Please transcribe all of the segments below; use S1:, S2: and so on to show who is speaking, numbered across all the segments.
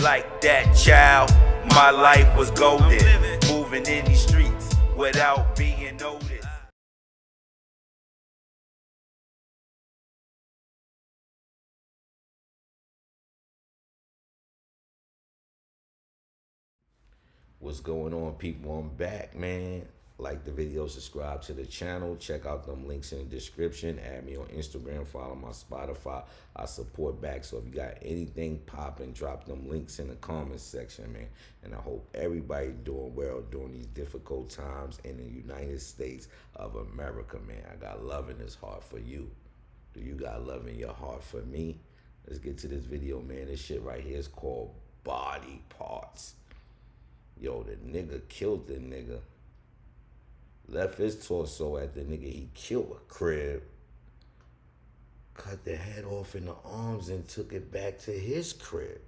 S1: like that, child. My life was golden, moving in these streets without being noticed.
S2: What's going on, people? I'm back, man. Like the video, subscribe to the channel, check out them links in the description, add me on Instagram, follow my Spotify. I support back, so if you got anything popping, drop them links in the comments section, man. And I hope everybody doing well during these difficult times in the United States of America, man. I got love in this heart for you. Do you got love in your heart for me? Let's get to this video, man. This shit right here is called Body Parts. Yo, the nigga killed the nigga. Left his torso at the nigga he killed a crib. Cut the head off in the arms and took it back to his crib.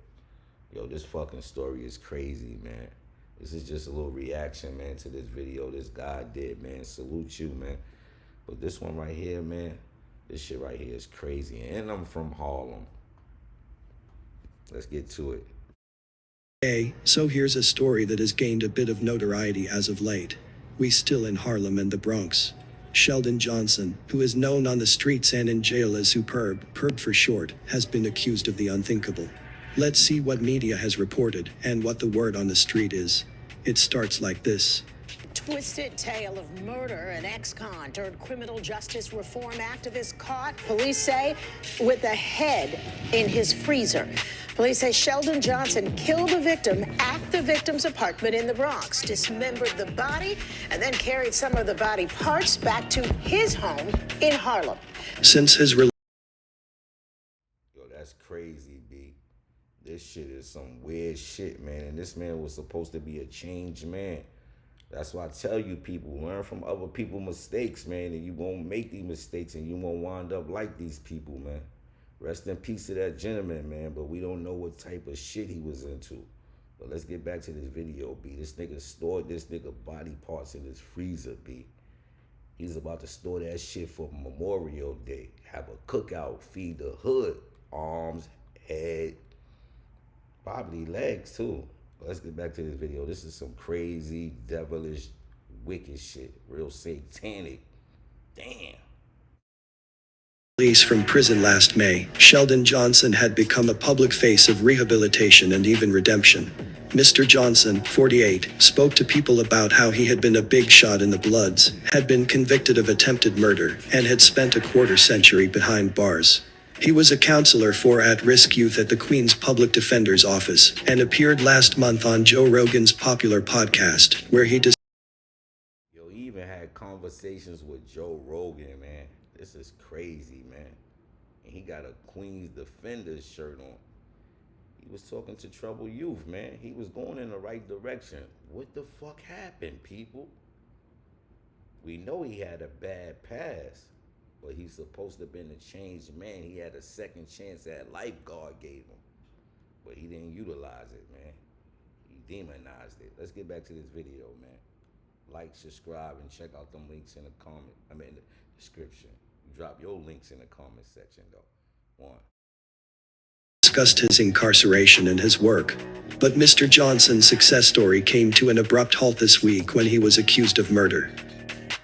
S2: Yo, this fucking story is crazy, man. This is just a little reaction, man, to this video this guy did, man. Salute you, man. But this one right here, man, this shit right here is crazy. And I'm from Harlem. Let's get to it.
S3: Hey, so here's a story that has gained a bit of notoriety as of late. We still in Harlem and the Bronx. Sheldon Johnson, who is known on the streets and in jail as Superb, Perb for short, has been accused of the unthinkable. Let's see what media has reported and what the word on the street is. It starts like this.
S4: Twisted tale of murder. An ex-con turned criminal justice reform activist caught, police say, with a head in his freezer. Police say Sheldon Johnson killed the victim at the victim's apartment in the Bronx, dismembered the body, and then carried some of the body parts back to his home in Harlem.
S3: Since his
S2: Yo, that's crazy, B. This shit is some weird shit, man. And this man was supposed to be a changed man. That's why I tell you, people, learn from other people's mistakes, man, and you won't make these mistakes and you won't wind up like these people, man. Rest in peace to that gentleman, man, but we don't know what type of shit he was into. But let's get back to this video, B. This nigga stored this nigga body parts in his freezer, B. He's about to store that shit for Memorial Day. Have a cookout, feed the hood, arms, head, probably legs too. But let's get back to this video. This is some crazy, devilish, wicked shit. Real satanic. Damn.
S3: Release from prison last May, Sheldon Johnson had become a public face of rehabilitation and even redemption. Mr. Johnson, 48, spoke to people about how he had been a big shot in the Bloods, had been convicted of attempted murder, and had spent a quarter-century behind bars. He was a counselor for at-risk youth at the Queen's Public Defender's Office, and appeared last month on Joe Rogan's popular podcast, where he
S2: Yo, he even had conversations with Joe Rogan, man. This is crazy, man. And he got a Queen's Defenders shirt on. He was talking to troubled youth, man. He was going in the right direction. What the fuck happened, people? We know he had a bad past, but he's supposed to have been a changed man. He had a second chance that lifeguard gave him, but he didn't utilize it, man. He demonized it. Let's get back to this video, man. Like, subscribe, and check out them links in the description. Drop your links in the comment section, though.
S3: discussed his incarceration and his work. But Mr. Johnson's success story came to an abrupt halt this week when he was accused of murder.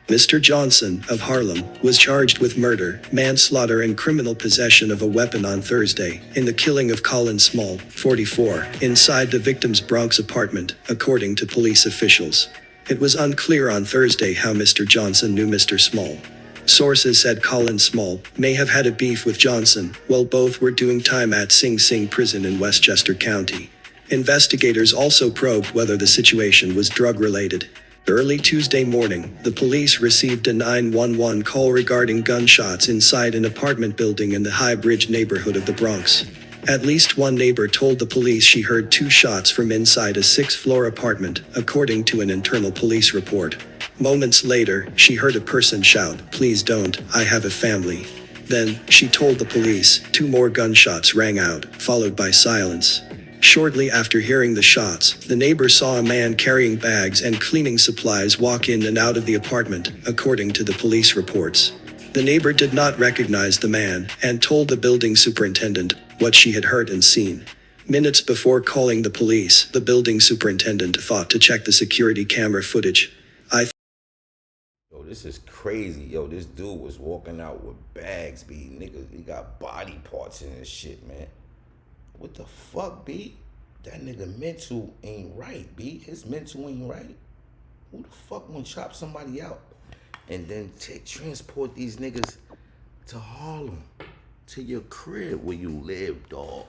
S3: Mr. Johnson, of Harlem, was charged with murder, manslaughter and criminal possession of a weapon on Thursday, in the killing of Colin Small, 44, inside the victim's Bronx apartment, according to police officials. It was unclear on Thursday how Mr. Johnson knew Mr. Small. Sources said Colin Small may have had a beef with Johnson, while both were doing time at Sing Sing Prison in Westchester County. Investigators also probed whether the situation was drug-related. Early Tuesday morning, the police received a 911 call regarding gunshots inside an apartment building in the High Bridge neighborhood of the Bronx. At least one neighbor told the police she heard 2 shots from inside a 6th-floor apartment, according to an internal police report. Moments later, she heard a person shout, "Please don't, I have a family." Then, she told the police, 2 more gunshots rang out, followed by silence. Shortly after hearing the shots, the neighbor saw a man carrying bags and cleaning supplies walk in and out of the apartment, according to the police reports. The neighbor did not recognize the man, and told the building superintendent what she had heard and seen. Minutes before calling the police, the building superintendent thought to check the security camera footage.
S2: Yo, this is crazy. Yo, this dude was walking out with bags, B. Nigga, he got body parts in his shit, man. What the fuck, B? That nigga mental ain't right, B. His mental ain't right. Who the fuck gonna chop somebody out and then transport these niggas to Harlem, to your crib where you live, dog?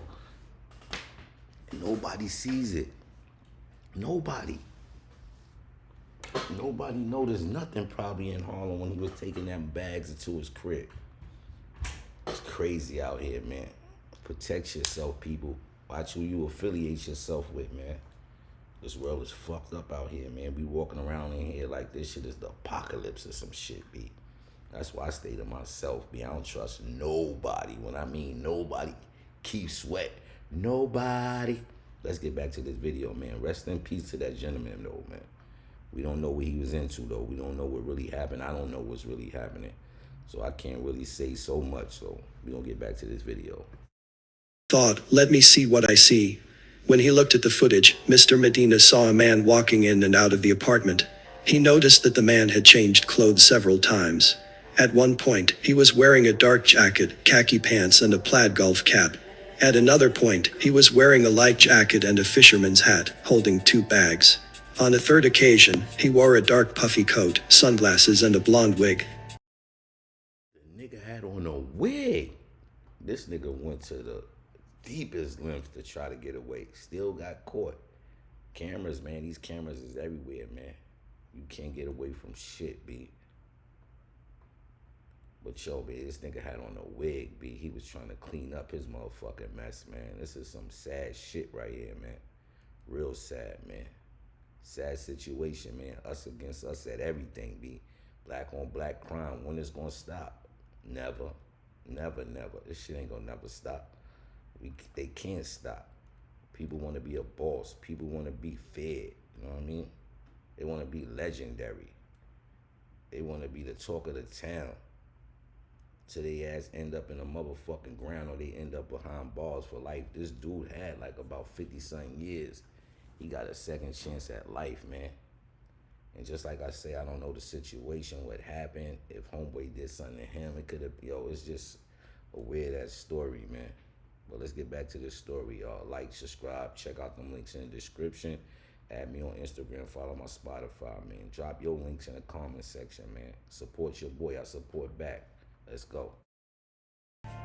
S2: And nobody sees it. Nobody noticed nothing probably in Harlem when he was taking them bags into his crib. It's crazy out here, man. Protect yourself, people. Watch who you affiliate yourself with, man. This world is fucked up out here, man. We walking around in here like this shit is the apocalypse or some shit, B. That's why I stay to myself, B. I don't trust nobody. When I mean nobody, keep sweat. Nobody. Let's get back to this video, man. Rest in peace to that gentleman, though, man. We don't know what he was into, though. We don't know what really happened. I don't know what's really happening. So I can't really say so much, so we're going to get back to this video.
S3: Thought, let me see what I see. When he looked at the footage, Mr. Medina saw a man walking in and out of the apartment. He noticed that the man had changed clothes several times. At one point, he was wearing a dark jacket, khaki pants and a plaid golf cap. At another point, he was wearing a light jacket and a fisherman's hat, holding 2 bags. On a third occasion, he wore a dark puffy coat, sunglasses and a blonde wig.
S2: The nigga had on a wig. This nigga went to the deepest lengths to try to get away. Still got caught. Cameras, man. These cameras is everywhere, man. You can't get away from shit, B. But yo, B, this nigga had on a wig, B. He was trying to clean up his motherfucking mess, man. This is some sad shit right here, man. Real sad, man. Sad situation, man. Us against us at everything, B. Black on black crime. When it's gonna stop? Never. Never, never. This shit ain't gonna never stop. They can't stop. People want to be a boss. People want to be fed. You know what I mean? They want to be legendary. They want to be the talk of the town. Till they ass end up in a motherfucking ground or they end up behind bars for life. This dude had like about 50-something years. He got a second chance at life, man. And just like I say, I don't know the situation, what happened. If homeboy did something to him, it could have, yo, it's just a weird-ass story, man. But let's get back to this story, y'all. Like, subscribe, check out them links in the description. Add me on Instagram, follow my Spotify, man. Drop your links in the comment section, man. Support your boy, I support back. Let's go.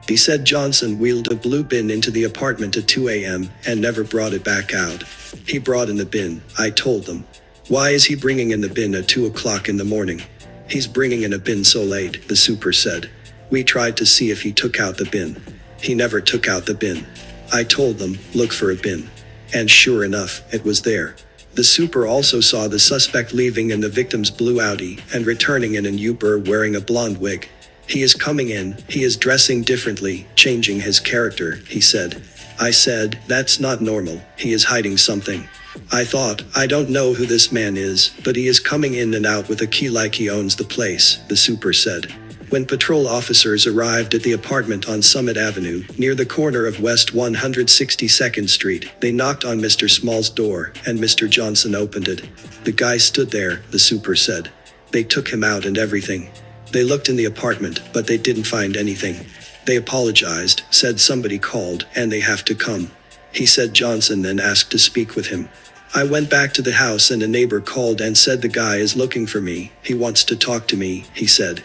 S3: He said Johnson wheeled a blue bin into the apartment at 2 a.m. and never brought it back out. He brought in the bin, I told them. Why is he bringing in the bin at 2 o'clock in the morning? He's bringing in a bin so late, the super said. We tried to see if he took out the bin. He never took out the bin. I told them, look for a bin. And sure enough, it was there. The super also saw the suspect leaving in the victim's blue Audi and returning in an Uber wearing a blonde wig. He is coming in, he is dressing differently, changing his character, he said. I said, that's not normal, he is hiding something. I thought, I don't know who this man is, but he is coming in and out with a key like he owns the place, the super said. When patrol officers arrived at the apartment on Summit Avenue, near the corner of West 162nd Street, they knocked on Mr. Small's door, and Mr. Johnson opened it. The guy stood there, the super said. They took him out and everything. They looked in the apartment, but they didn't find anything. They apologized, said somebody called, and they have to come. He said Johnson then asked to speak with him. I went back to the house and a neighbor called and said the guy is looking for me, he wants to talk to me, he said.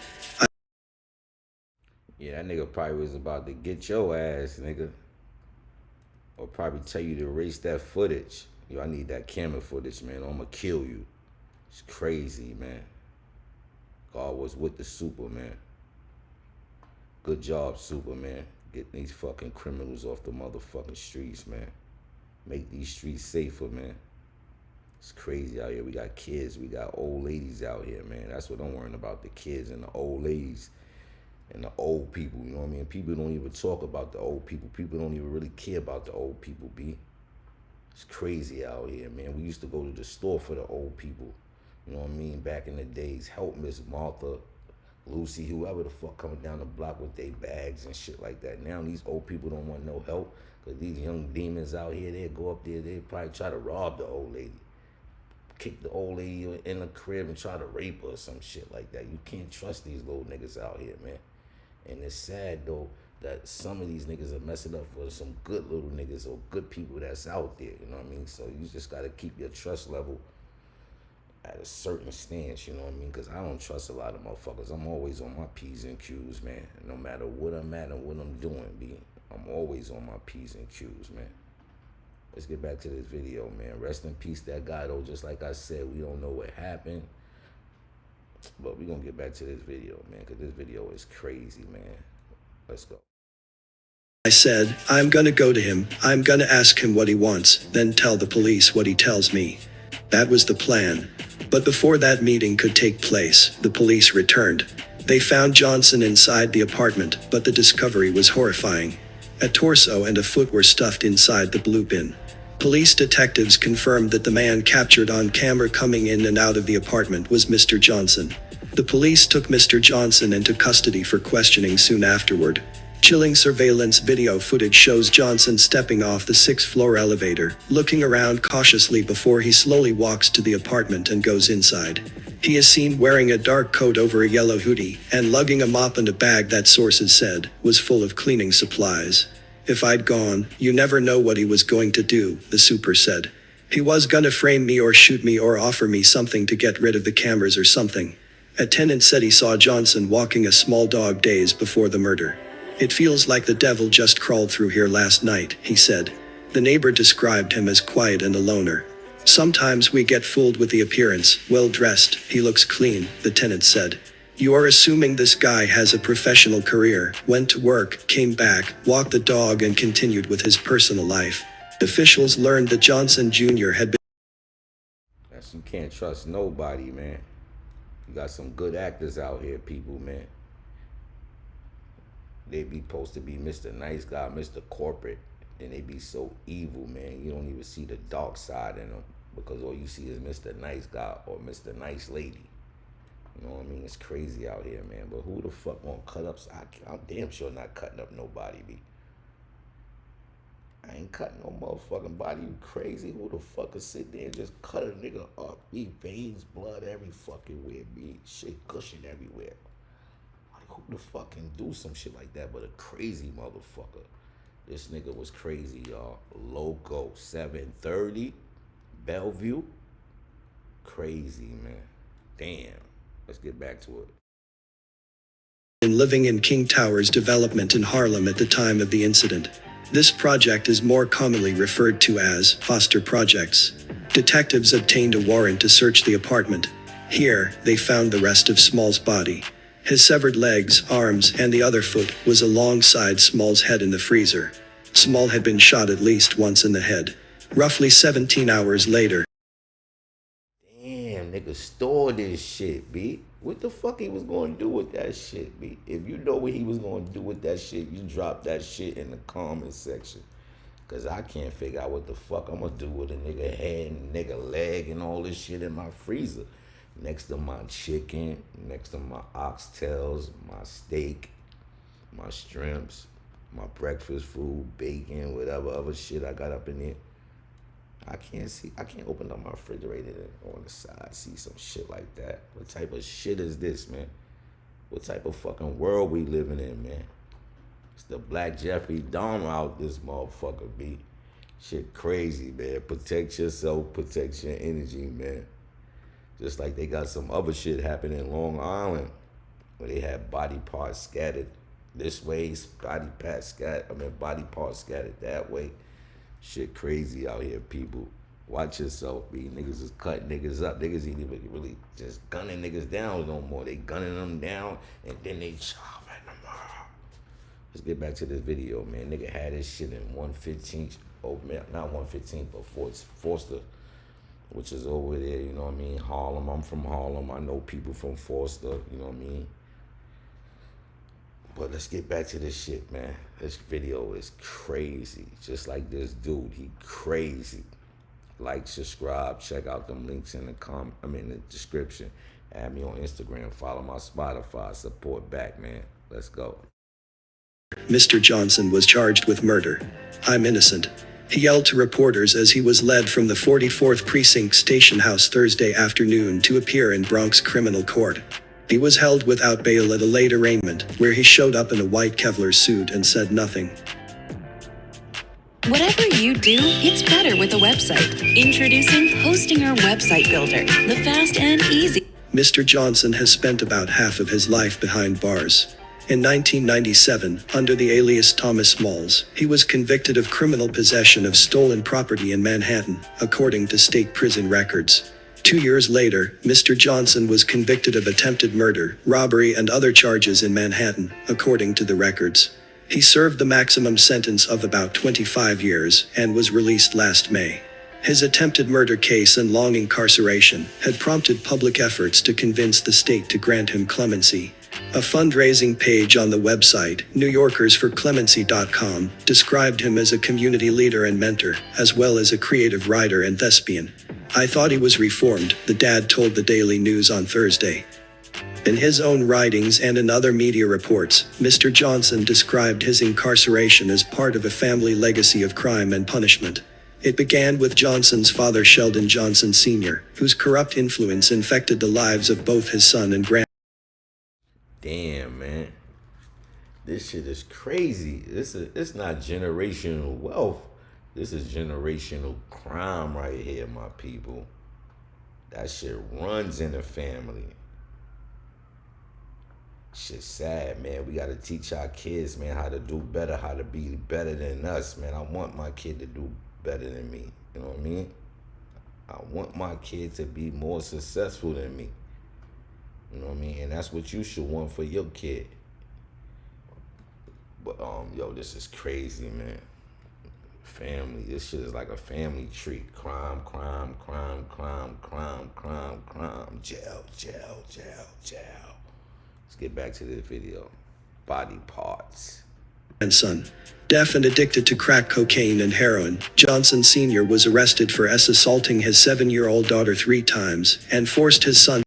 S2: Yeah, that nigga probably was about to get your ass, nigga. Or probably tell you to erase that footage. Yo, I need that camera footage, man. I'm gonna kill you. It's crazy, man. God was with the super, man. Good job, super, man. Getting these fucking criminals off the motherfucking streets, man. Make these streets safer, man. It's crazy out here. We got kids. We got old ladies out here, man. That's what I'm worrying about, the kids and the old ladies and the old people, you know what I mean? People don't even talk about the old people. People don't even really care about the old people, B. It's crazy out here, man. We used to go to the store for the old people. You know what I mean? Back in the days, help Miss Martha, Lucy, whoever the fuck coming down the block with their bags and shit like that. Now these old people don't want no help because these young demons out here, they go up there, they probably try to rob the old lady. Kick the old lady in the crib and try to rape her or some shit like that. You can't trust these little niggas out here, man. And it's sad, though, that some of these niggas are messing up for some good little niggas or good people that's out there, you know what I mean? So you just got to keep your trust level at a certain stance, you know what I mean? Because I don't trust a lot of motherfuckers. I'm always on my P's and Q's, man. No matter what I'm at and what I'm doing, I'm always on my P's and Q's, man. Let's get back to this video, man. Rest in peace, that guy, though. Just like I said, we don't know what happened. But we're going to get back to this video, man, because this video is crazy, man. Let's go.
S3: I said, I'm gonna go to him, I'm gonna ask him what he wants, then tell the police what he tells me. That was the plan. But before that meeting could take place, the police returned. They found Johnson inside the apartment, but the discovery was horrifying. A torso and a foot were stuffed inside the blue bin. Police detectives confirmed that the man captured on camera coming in and out of the apartment was Mr. Johnson. The police took Mr. Johnson into custody for questioning soon afterward. Chilling surveillance video footage shows Johnson stepping off the 6th floor elevator, looking around cautiously before he slowly walks to the apartment and goes inside. He is seen wearing a dark coat over a yellow hoodie, and lugging a mop and a bag that sources said was full of cleaning supplies. If I'd gone, you never know what he was going to do, the super said. He was gonna frame me or shoot me or offer me something to get rid of the cameras or something. A tenant said he saw Johnson walking a small dog days before the murder. It feels like the devil just crawled through here last night, he said. The neighbor described him as quiet and a loner. Sometimes we get fooled with the appearance, well dressed, he looks clean, the tenant said. You are assuming this guy has a professional career, went to work, came back, walked the dog and continued with his personal life. Officials learned that Johnson Jr. had been...
S2: Yes, you can't trust nobody, man. You got some good actors out here, people, man. They be supposed to be Mr. Nice Guy, Mr. Corporate, and they be so evil, man. You don't even see the dark side in them because all you see is Mr. Nice Guy or Mr. Nice Lady. You know what I mean? It's crazy out here, man. But who the fuck gonna cut up? I'm damn sure not cutting up nobody, B. I ain't cutting no motherfucking body. You crazy? Who the fuck could sit there and just cut a nigga up? Be veins, blood every fucking where, be shit cushion everywhere. Like who the fuck can do some shit like that but a crazy motherfucker? This nigga was crazy, y'all. Loco 730 Bellevue. Crazy, man. Damn. Let's get back to it.
S3: Living in King Towers development in Harlem at the time of the incident. This project is more commonly referred to as Foster Projects. Detectives obtained a warrant to search the apartment. Here, they found the rest of Small's body. His severed legs, arms, and the other foot was alongside Small's head in the freezer. Small had been shot at least once in the head. Roughly 17 hours later,
S2: damn, nigga store this shit, B. What the fuck he was gonna do with that shit, B? If you know what he was gonna do with that shit, you drop that shit in the comment section. Cause I can't figure out what the fuck I'm gonna do with a nigga head and nigga leg and all this shit in my freezer. Next to my chicken, next to my oxtails, my steak, my shrimps, my breakfast food, bacon, whatever other shit I got up in there. I can't open up my refrigerator and on the side see some shit like that. What type of shit is this, man? What type of fucking world we living in, man? It's the Black Jeffrey Dahmer out this motherfucker, B. Shit crazy, man. Protect yourself, protect your energy, man. Just like they got some other shit happening in Long Island where they had body parts scattered this way, body parts scattered that way. Shit crazy out here, people. Watch yourself, B. Niggas is cutting niggas up. Niggas ain't even really just gunning niggas down no more. They gunning them down and then they chopping them up. Let's get back to this video, man. Nigga had this shit in 115th, oh man, not 115th, but Forster, which is over there, you know what I mean? Harlem. I'm from Harlem. I know people from Forster, you know what I mean? But let's get back to this shit, man. This video is crazy. Just like this dude, he crazy. Like, subscribe, check out them links in the description. Add me on Instagram, follow my Spotify, support back, man. Let's go.
S3: Mr. Johnson was charged with murder. "I'm innocent," he yelled to reporters as he was led from the 44th Precinct Station House Thursday afternoon to appear in Bronx criminal court. He was held without bail at a late arraignment, where he showed up in a white Kevlar suit and said nothing.
S5: Whatever you do, it's better with a website. Introducing Hosting Our Website Builder, the fast and easy.
S3: Mr. Johnson has spent about half of his life behind bars. In 1997, under the alias Thomas Malls, he was convicted of criminal possession of stolen property in Manhattan, according to state prison records. 2 years later, Mr. Johnson was convicted of attempted murder, robbery, and other charges in Manhattan, according to the records. He served the maximum sentence of about 25 years and was released last May. His attempted murder case and long incarceration had prompted public efforts to convince the state to grant him clemency. A fundraising page on the website, NewYorkersForClemency.com, described him as a community leader and mentor, as well as a creative writer and thespian. "I thought he was reformed," the dad told the Daily News on Thursday. In his own writings and in other media reports, Mr. Johnson described his incarceration as part of a family legacy of crime and punishment. It began with Johnson's father, Sheldon Johnson Sr., whose corrupt influence infected the lives of both his son and grandson.
S2: Damn, man. This shit is crazy. It's not generational wealth. This is generational crime right here, my people. That shit runs in the family. Shit's sad, man. We gotta teach our kids, man, how to do better, how to be better than us, man. I want my kid to do better than me. You know what I mean? I want my kid to be more successful than me. You know what I mean? And that's what you should want for your kid. But yo, this is crazy, man. Family, this shit is like a family tree. Crime, crime, crime, crime, crime, crime, crime. Jail, jail, jail, jail. Let's get back to this video. Body parts.
S3: Son. Deaf and addicted to crack cocaine and heroin, Johnson Sr. was arrested for assaulting his 7-year-old daughter 3 times and forced his son.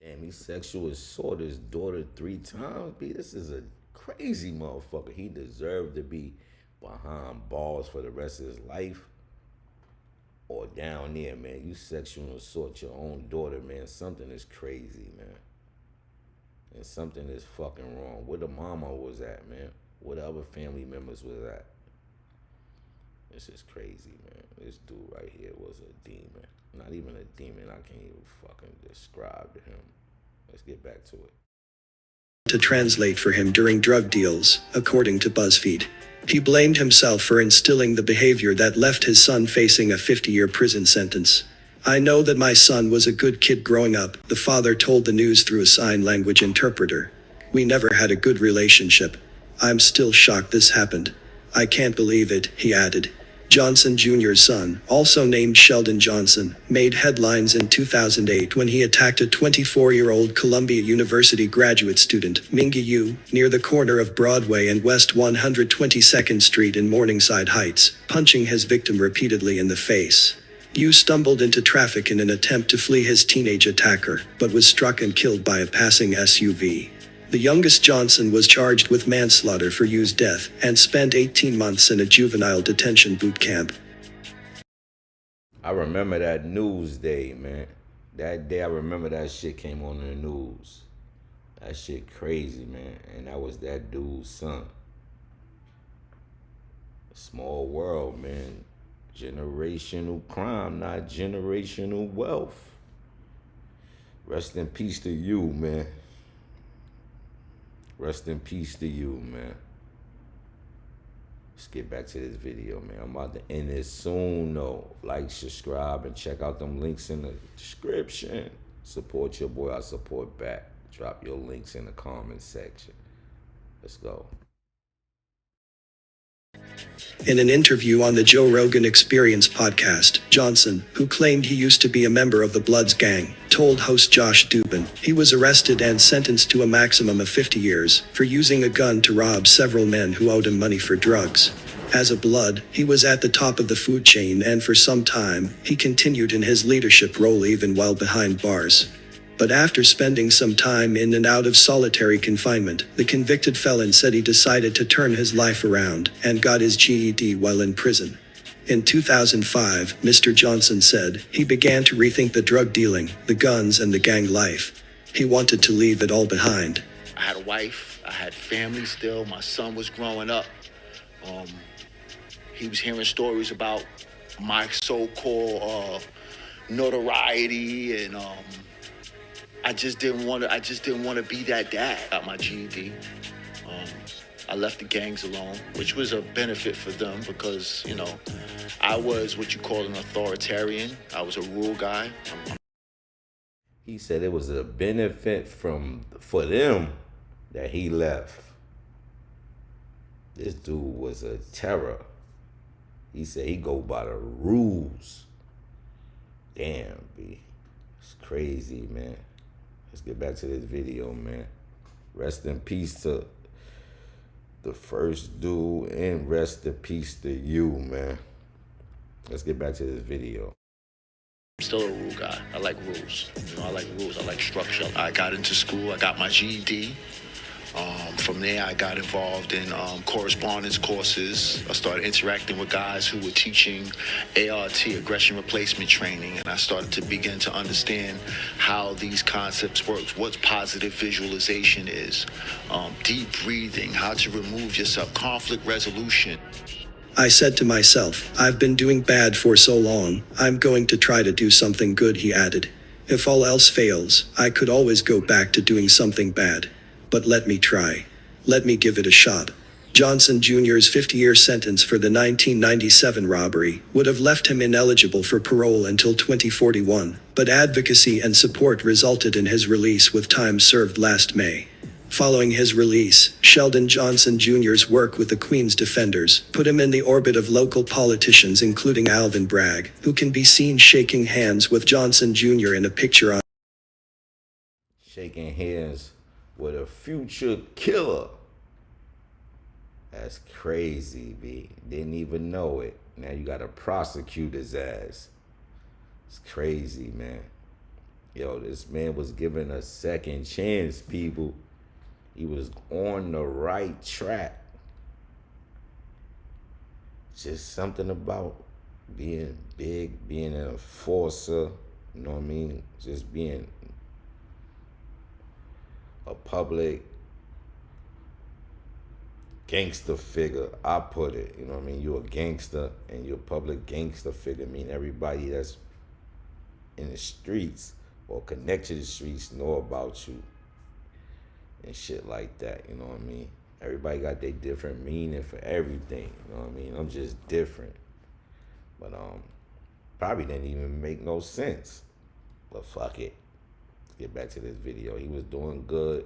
S2: Damn, he sexual assaulted his daughter 3 times? B, this is a crazy motherfucker. He deserved to be behind bars for the rest of his life. Or down there, man. You sexual assault your own daughter, man. Something is crazy, man. And something is fucking wrong. Where the mama was at, man. Where the other family members was at. This is crazy, man. This dude right here was a demon. Not even a demon. I can't even fucking describe to him. Let's get back to it.
S3: To translate for him during drug deals, according to BuzzFeed. He blamed himself for instilling the behavior that left his son facing a 50-year prison sentence. "I know that my son was a good kid growing up," the father told the news through a sign language interpreter. "We never had a good relationship. I'm still shocked this happened. I can't believe it," he added. Johnson Jr.'s son, also named Sheldon Johnson, made headlines in 2008 when he attacked a 24-year-old Columbia University graduate student, Mingyu Yu, near the corner of Broadway and West 122nd Street in Morningside Heights, punching his victim repeatedly in the face. Yu stumbled into traffic in an attempt to flee his teenage attacker, but was struck and killed by a passing SUV. The youngest Johnson was charged with manslaughter for Yu's death and spent 18 months in a juvenile detention boot camp.
S2: I remember that news day, man. That day I remember that shit came on the news. That shit crazy, man. And that was that dude's son. Small world, man. Generational crime, not generational wealth. Rest in peace to you, man. Rest in peace to you, man. Let's get back to this video, man. I'm about to end this soon, though. Like, subscribe, and check out them links in the description. Support your boy, I support back. Drop your links in the comment section. Let's go.
S3: In an interview on the Joe Rogan Experience podcast, Johnson, who claimed he used to be a member of the Bloods gang, told host Josh Dubin he was arrested and sentenced to a maximum of 50 years for using a gun to rob several men who owed him money for drugs. As a Blood, he was at the top of the food chain, and for some time, he continued in his leadership role even while behind bars. But after spending some time in and out of solitary confinement, the convicted felon said he decided to turn his life around and got his GED while in prison. In 2005, Mr. Johnson said he began to rethink the drug dealing, the guns, and the gang life. He wanted to leave it all behind.
S6: I had a wife, I had family still, my son was growing up. He was hearing stories about my so-called notoriety, and I just didn't want to be that dad. Got my GED. I left the gangs alone, which was a benefit for them because, I was what you call an authoritarian. I was a rule guy.
S2: He said it was a benefit for them that he left. This dude was a terror. He said he go by the rules. Damn, B. It's crazy, man. Let's get back to this video, man. Rest in peace to the first dude, and rest in peace to you, man. Let's get back to this video.
S6: I'm still a rule guy. I like rules. I like rules. I like structure. I got into school. I got my GED. From there, I got involved in correspondence courses. I started interacting with guys who were teaching ART, aggression replacement training, and I started to begin to understand how these concepts work, what positive visualization is, deep breathing, how to remove yourself, conflict resolution.
S3: I said to myself, I've been doing bad for so long, I'm going to try to do something good, he added. If all else fails, I could always go back to doing something bad. But let me try. Let me give it a shot. Johnson Jr.'s 50-year sentence for the 1997 robbery would have left him ineligible for parole until 2041, but advocacy and support resulted in his release with time served last May. Following his release, Sheldon Johnson Jr.'s work with the Queen's Defenders put him in the orbit of local politicians including Alvin Bragg, who can be seen shaking hands with Johnson Jr. in a picture on
S2: Shaking hands with a future killer. That's crazy, B. Didn't even know it. Now you gotta prosecute his ass. It's crazy, man. Yo, this man was given a second chance, people. He was on the right track. Just something about being big, being an enforcer, you know what I mean? Just being a public gangster figure, I put it, you know what I mean? You're a gangster and you're a public gangster figure. I mean, everybody that's in the streets or connected to the streets know about you and shit like that, you know what I mean? Everybody got their different meaning for everything, you know what I mean? I'm just different. But probably didn't even make no sense. But fuck it. Get back to this video. He was doing good,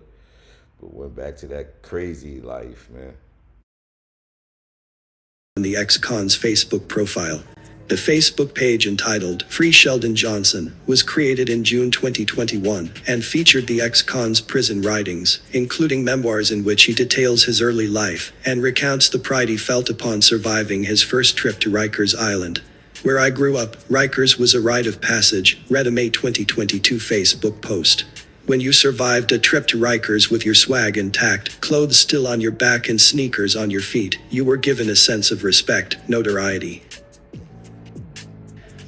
S2: but went back to that crazy life, man.
S3: The ex-con's Facebook profile. The Facebook page entitled Free Sheldon Johnson was created in June 2021 and featured the ex-con's prison writings, including memoirs in which he details his early life and recounts the pride he felt upon surviving his first trip to Rikers Island. Where I grew up, Rikers was a rite of passage, read a May 2022 Facebook post. When you survived a trip to Rikers with your swag intact, clothes still on your back and sneakers on your feet, you were given a sense of respect, notoriety.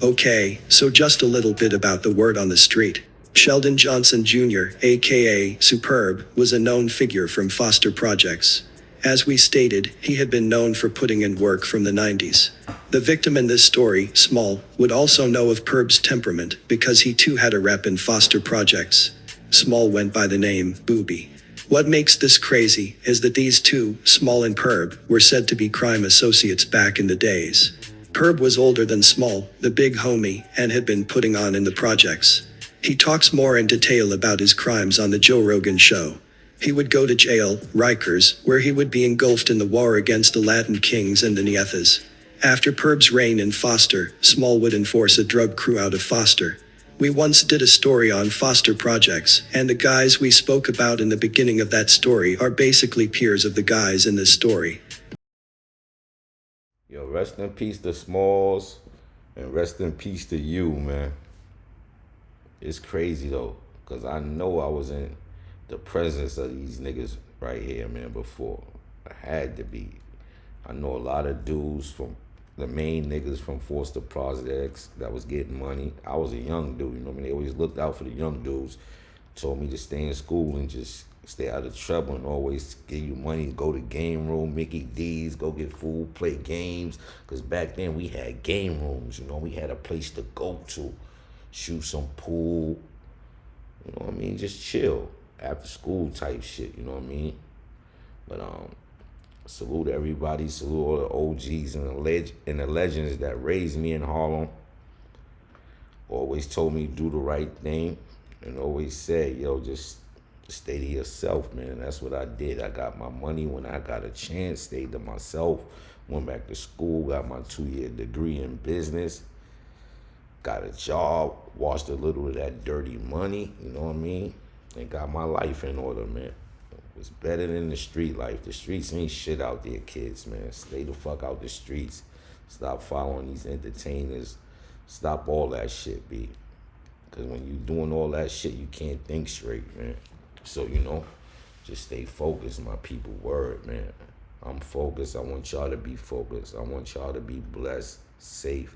S3: Okay, so just a little bit about the word on the street. Sheldon Johnson Jr., aka Superb, was a known figure from foster projects. As we stated, he had been known for putting in work from the 90s. The victim in this story, Small, would also know of Perb's temperament because he too had a rep in foster projects. Small went by the name Booby. What makes this crazy is that these two, Small and Perb, were said to be crime associates back in the days. Perb was older than Small, the big homie, and had been putting on in the projects. He talks more in detail about his crimes on the Joe Rogan show. He would go to jail, Rikers, where he would be engulfed in the war against the Latin Kings and the Niethas. After Perb's reign in Foster, Small would enforce a drug crew out of Foster. We once did a story on foster projects, and the guys we spoke about in the beginning of that story are basically peers of the guys in this story.
S2: Yo, rest in peace to Smalls, and rest in peace to you, man. It's crazy, though. Because I know I was in the presence of these niggas right here, man, before. I had to be. I know a lot of dudes from the main niggas from Foster Projects that was getting money. I was a young dude, you know what I mean? They always looked out for the young dudes. Told me to stay in school and just stay out of trouble and always give you money, go to game room, Mickey D's, go get food, play games. Because back then we had game rooms, you know, we had a place to go to, shoot some pool, you know what I mean, just chill, after school type shit, you know what I mean? But salute everybody, salute all the OGs and the legends that raised me in Harlem. Always told me to do the right thing and always said, yo, just stay to yourself, man. And that's what I did. I got my money when I got a chance, stayed to myself, went back to school, got my 2-year degree in business, got a job, washed a little of that dirty money, you know what I mean? And got my life in order, man. It's better than the street life. The streets ain't shit out there, kids, man. Stay the fuck out the streets. Stop following these entertainers. Stop all that shit, B. Because when you doing all that shit, you can't think straight, man. So, you know, just stay focused, my people. Word, man. I'm focused. I want y'all to be focused. I want y'all to be blessed, safe.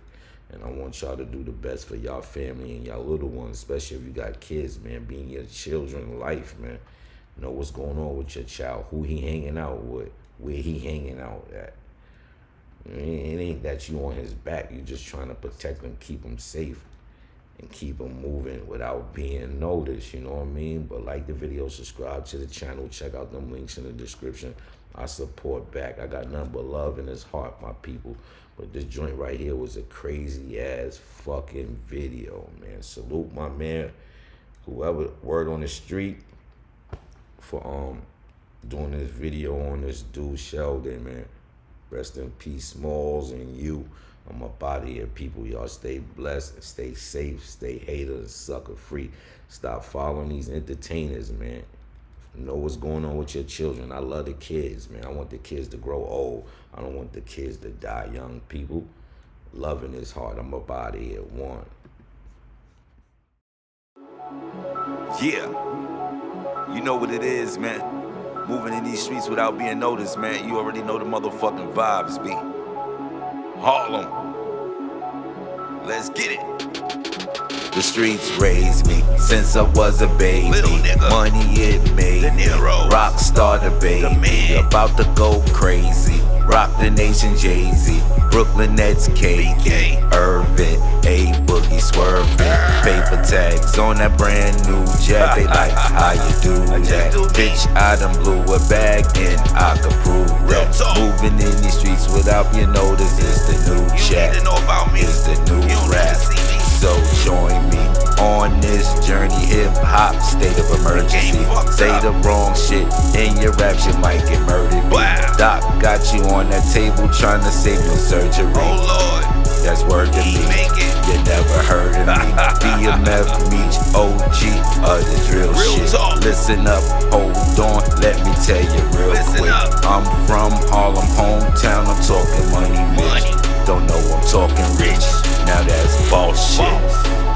S2: And I want y'all to do the best for y'all family and y'all little ones, especially if you got kids, man. Being your children's life, man. Know what's going on with your child, who he hanging out with, where he hanging out at. It ain't that you on his back. You just trying to protect him, keep him safe, and keep him moving without being noticed, you know what I mean? But like the video, subscribe to the channel, check out them links in the description. I support back. I got nothing but love in his heart, my people. But this joint right here was a crazy ass fucking video, man. Salute my man, whoever, word on the street, for doing this video on this dude Sheldon, man. Rest in peace, Smalls, and you. I'm up out of here, people. Y'all stay blessed and stay safe, stay hater and sucker free. Stop following these entertainers, man. Know what's going on with your children. I love the kids, man. I want the kids to grow old. I don't want the kids to die young, people. Love in his heart. I'm up out of here. One.
S1: Yeah. You know what it is, man. Moving in these streets without being noticed, man. You already know the motherfucking vibes, B. Harlem. Let's get it. The streets raised me since I was a baby. Money it made me. Rock star the baby. About to go crazy. Rock the nation, Jay-Z. Brooklyn Nets, KK. Irvin, A Boogie swerving. Paper tags on that brand new jet. They like how you do that. Bitch, I done blew a bag and I could prove that. Moving in these streets without being noticed is the new chat. Is the new rap. So join me on this journey, hip-hop, state of emergency. Say the wrong shit in your raps, you might get murdered. Doc got you on that table trying to save your surgery. Oh Lord, that's word to me. You never heard of me. BMF meets OG of the drill shit. Listen up, hold on, let me tell you real quick. I'm from Harlem, hometown, I'm talking money, bitch. Don't know I'm talking rich. Now that's boss shit.